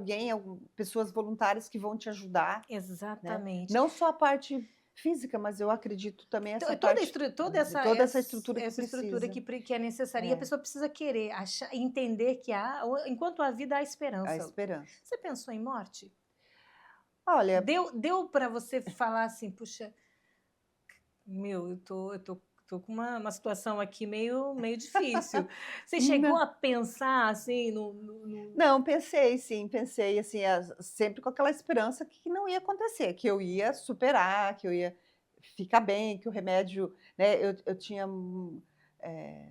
pessoas voluntárias que vão te ajudar. Exatamente. Né? Não só a parte física, mas eu acredito também toda essa estrutura que é necessária. E a pessoa precisa querer, entender que enquanto há vida, há esperança. Há esperança. Você pensou em morte? Olha... Deu para você falar assim, puxa, eu tô tô com uma situação aqui meio difícil. Você chegou Não. a pensar assim Não, pensei sim, pensei assim, sempre com aquela esperança que não ia acontecer, que eu ia superar, que eu ia ficar bem, que o remédio, né, eu tinha, eh,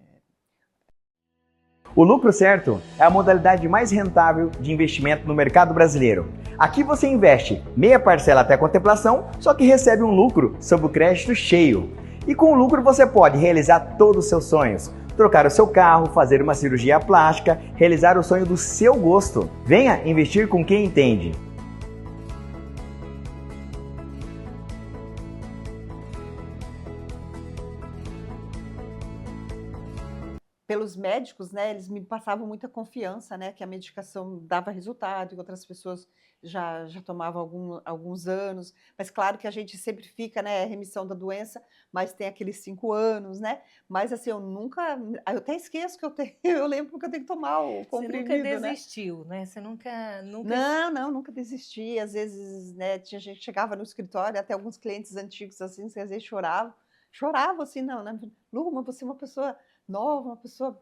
O lucro certo é a modalidade mais rentável de investimento no mercado brasileiro. Aqui você investe meia parcela até a contemplação, só que recebe um lucro sob o crédito cheio. E com o lucro você pode realizar todos os seus sonhos. Trocar o seu carro, fazer uma cirurgia plástica, realizar o sonho do seu gosto. Venha investir com quem entende. pelos médicos, né, eles me passavam muita confiança, né, que a medicação dava resultado, que outras pessoas já tomavam alguns anos, mas claro que a gente sempre fica, né, remissão da doença, mas tem aqueles 5 anos, né, mas assim, eu nunca, eu até esqueço que eu tenho, eu lembro que eu tenho que tomar o Você nunca comprimido, né. desistiu, né? Você nunca Não, não, nunca desisti, às vezes, né, tinha gente que chegava no escritório, até alguns clientes antigos, assim, que às vezes choravam assim, não, né, "Lu, mas você é uma pessoa nova, uma pessoa,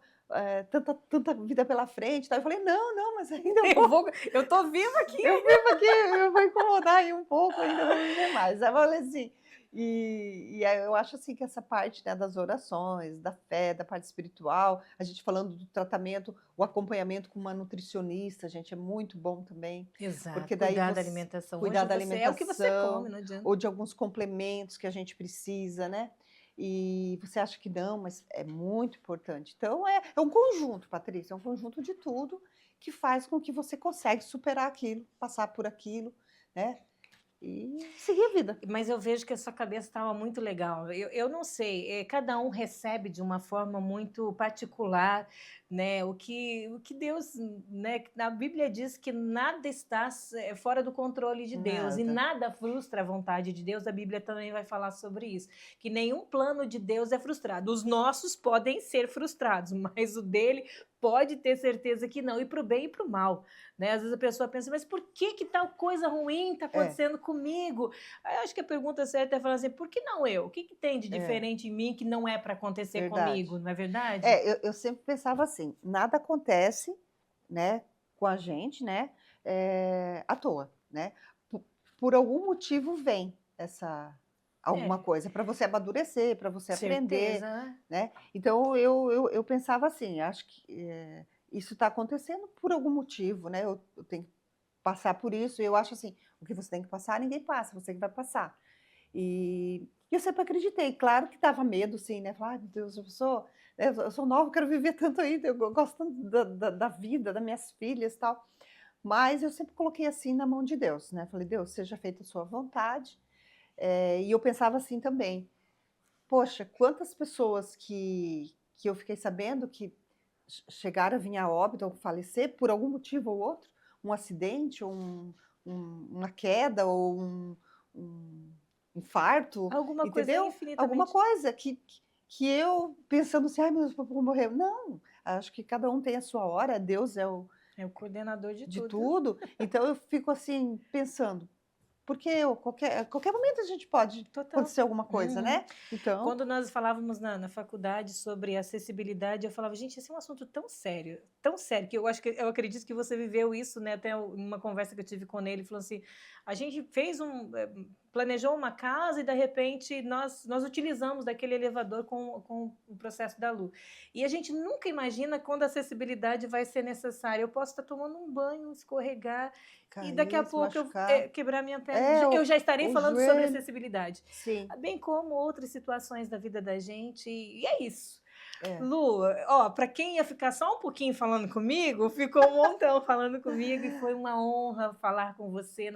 tanta vida pela frente", tal. Eu falei: "Não, não, mas ainda eu tô viva aqui. eu vivo aqui, eu vou incomodar aí um pouco, ainda vou viver mais". Aí eu falei assim, e aí eu acho assim que essa parte, né, das orações, da fé, da parte espiritual, a gente falando do tratamento, o acompanhamento com uma nutricionista, gente, é muito bom também, porque Exato, daí cuidar da você alimentação. cuidar Hoje da você é o que você come, alimentação, não adianta. ou de alguns complementos que a gente precisa, né. E você acha que não, mas é muito importante. Então é um conjunto, Patrícia, é um conjunto de tudo que faz com que você consegue superar aquilo, passar por aquilo, né, e seguir a vida. Mas eu vejo que a sua cabeça estava muito legal. Eu não sei, cada um recebe de uma forma muito particular, né? O que Deus, né? A Bíblia diz que nada está fora do controle de Deus e Nada. nada frustra a vontade de Deus. A Bíblia também vai falar sobre isso, que nenhum plano de Deus é frustrado. Os nossos podem ser frustrados, mas o dele pode ter certeza que não, e para o bem e para o mal, né? Às vezes a pessoa pensa, mas por que tal coisa ruim está É, acontecendo comigo? Aí eu acho que a pergunta certa é falar assim, por que não eu? O que tem de é, diferente em mim que não é para acontecer verdade. comigo, não é verdade? Eu sempre pensava assim, nada acontece, né, com a gente, né, à toa, né. Po por algum motivo vem essa alguma É, coisa para você amadurecer, para você aprender, certeza, né? né. Então eu pensava assim, acho que, isso está acontecendo por algum motivo, né, eu tenho que passar por isso, e eu acho assim, o que você tem que passar ninguém passa, você que vai passar. E eu sempre acreditei, claro que dava medo sim, né, falar: "Ai meu Deus, eu sou nova, eu quero viver tanto ainda, eu gosto tanto da vida, das minhas filhas e tal", mas eu sempre coloquei assim na mão de Deus, né, falei: "Deus, seja feita a sua vontade", e eu pensava assim também, poxa, quantas pessoas que eu fiquei sabendo que chegaram a vir a óbito ou falecer por algum motivo ou outro, um acidente ou uma queda ou um infarto, Alguma coisa entendeu? Alguma infinitamente. coisa que eu pensando assim: "Ai meu Deus, vou morrer". Não, acho que cada um tem a sua hora, Deus é o É o coordenador de de tudo. tudo, então eu fico assim pensando, porque eu qualquer momento a gente pode Total. acontecer alguma coisa, Uhum. né. Então Quando nós falávamos na faculdade sobre acessibilidade, eu falava, gente, esse é um assunto tão sério, que eu acredito que você viveu isso, né? Até uma conversa que eu tive com ele, falou assim: a gente planejou uma casa e de repente nós utilizamos daquele elevador com o processo da Lu. E a gente nunca imagina quando a acessibilidade vai ser necessária. Eu posso estar tomando um banho, escorregar, e daqui a cair, se pouco eu machucar. quebrar minha perna. É, Eu já estarei o falando sobre joelho. acessibilidade, Sim, bem como outras situações da vida da gente, e é isso. é. Lu, ó, para quem ia ficar só um pouquinho falando comigo, ficou um montão falando comigo e foi uma honra falar com você.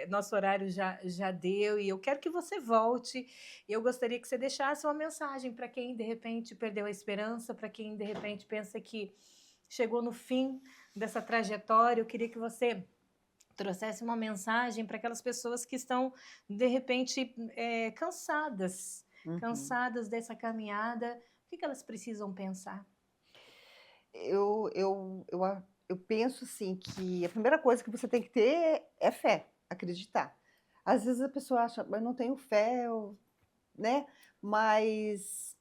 Nosso horário já deu e eu quero que você volte. Eu gostaria que você deixasse uma mensagem para quem de repente perdeu a esperança, para quem de repente pensa que chegou no fim dessa trajetória. Eu queria que você trouxesse uma mensagem para aquelas pessoas que estão, de repente, Uhum. cansadas dessa caminhada. O que elas precisam pensar? Eu penso assim que a primeira coisa que você tem que ter é fé, acreditar. Às vezes a pessoa acha: "Mas eu não tenho fé", né, mas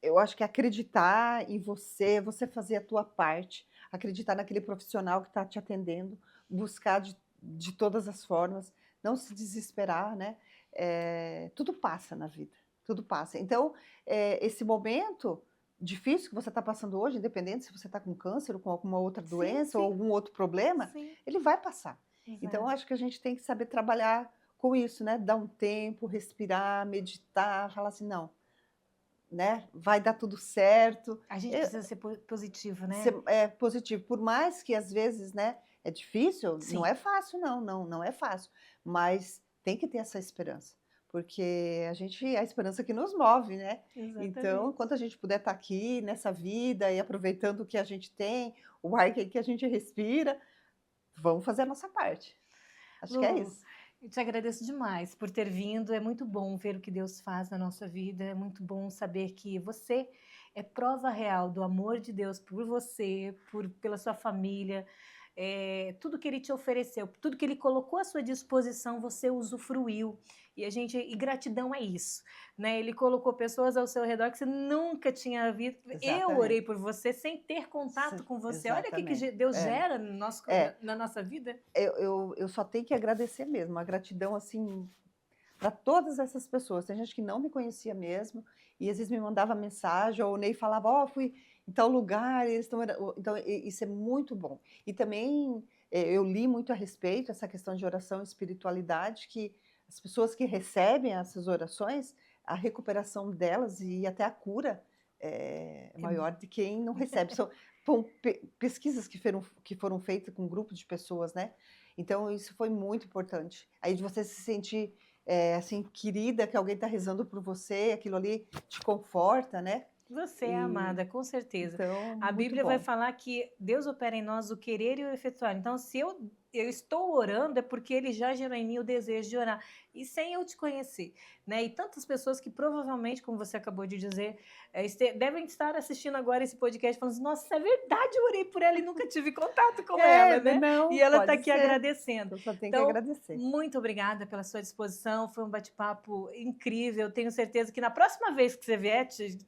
eu acho que acreditar em você, você fazer a tua parte, acreditar naquele profissional que está te atendendo, buscar de todas as formas, não se desesperar, né? Tudo passa na vida, tudo passa. Então, esse momento difícil que você está passando hoje, independente se você está com câncer ou com alguma outra doença ou algum outro problema, ele vai passar. Então, eu acho que a gente tem que saber trabalhar com isso, né? Dar um tempo, respirar, meditar, falar assim, não, né? Vai dar tudo certo. A gente precisa ser positivo, né? Ser positivo, por mais que às vezes, né? É difícil, não é fácil, não é fácil, mas tem que ter essa esperança. Porque a esperança que nos move, né? Exatamente. Então, enquanto a gente puder estar aqui nessa vida e aproveitando o que a gente tem, o ar que a gente respira, vamos fazer a nossa parte. Acho que é isso. Eu te agradeço demais por ter vindo. É muito bom ver o que Deus faz na nossa vida. É muito bom saber que você é prova real do amor de Deus por você, pela sua família. Tudo que Ele te ofereceu, tudo que Ele colocou à sua disposição, você usufruiu. E gratidão é isso, né? Ele colocou pessoas ao seu redor que você nunca tinha visto. Exatamente. Eu orei por você sem ter contato com você. Exatamente. Olha o que Deus gera na nossa vida. Eu só tenho que agradecer mesmo, a gratidão assim para todas essas pessoas. Tem gente que não me conhecia mesmo e às vezes me mandava mensagem ou o Ney falava, fui em tal lugar, então isso é muito bom. E também eu li muito a respeito essa questão de oração e espiritualidade, que as pessoas que recebem essas orações, a recuperação delas e até a cura é maior de quem não recebe. São pesquisas que foram feitas com grupos de pessoas, né? Então isso foi muito importante. Aí de você se sentir assim querida, que alguém está rezando por você, aquilo ali te conforta, né? Você é amada, com certeza. Então, a Bíblia vai falar que Deus opera em nós o querer e o efetuar. Então, se eu estou orando, é porque Ele já gerou em mim o desejo de orar. E sem eu te conhecer, né? E tantas pessoas que provavelmente, como você acabou de dizer, devem estar assistindo agora esse podcast falando assim, nossa, é verdade, eu orei por ela e nunca tive contato com ela, né? Não, e ela está aqui agradecendo. Eu só tenho que agradecer. Muito obrigada pela sua disposição, foi um bate-papo incrível. Tenho certeza que na próxima vez que você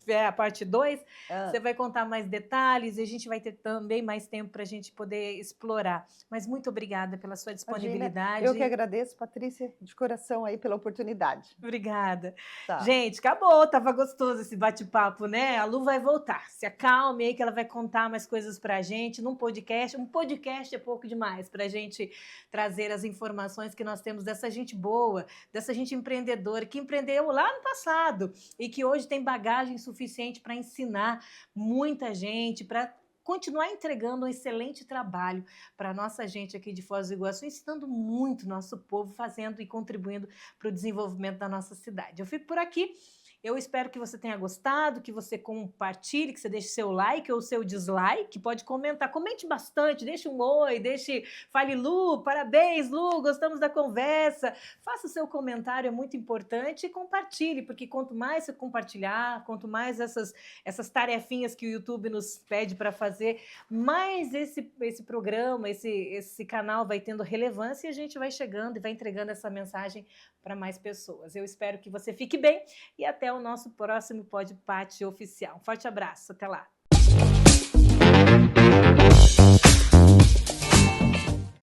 tiver a parte 2, você vai contar mais detalhes e a gente vai ter também mais tempo para a gente poder explorar. Mas muito obrigada pela sua disponibilidade. Eu que agradeço, Patrícia, de coração aí pela oportunidade. Obrigada. Tá. Gente, acabou, tava gostoso esse bate-papo, né? A Lu vai voltar. Se acalme aí que ela vai contar mais coisas pra gente num podcast. Um podcast é pouco demais pra gente trazer as informações que nós temos dessa gente boa, dessa gente empreendedora, que empreendeu lá no passado e que hoje tem bagagem suficiente para ensinar muita gente, para continuar entregando um excelente trabalho para a nossa gente aqui de Foz do Iguaçu, ensinando muito nosso povo, fazendo e contribuindo para o desenvolvimento da nossa cidade. Eu fico por aqui. Eu espero que você tenha gostado, que você compartilhe, que você deixe seu like ou seu dislike, pode comentar, comente bastante, deixe um oi, fale Lu, parabéns Lu, gostamos da conversa, faça o seu comentário, é muito importante e compartilhe, porque quanto mais você compartilhar, quanto mais essas tarefinhas que o YouTube nos pede para fazer, mais esse programa, esse canal vai tendo relevância e a gente vai chegando e vai entregando essa mensagem para mais pessoas. Eu espero que você fique bem e até o nosso próximo Podpate oficial. Um forte abraço, até lá!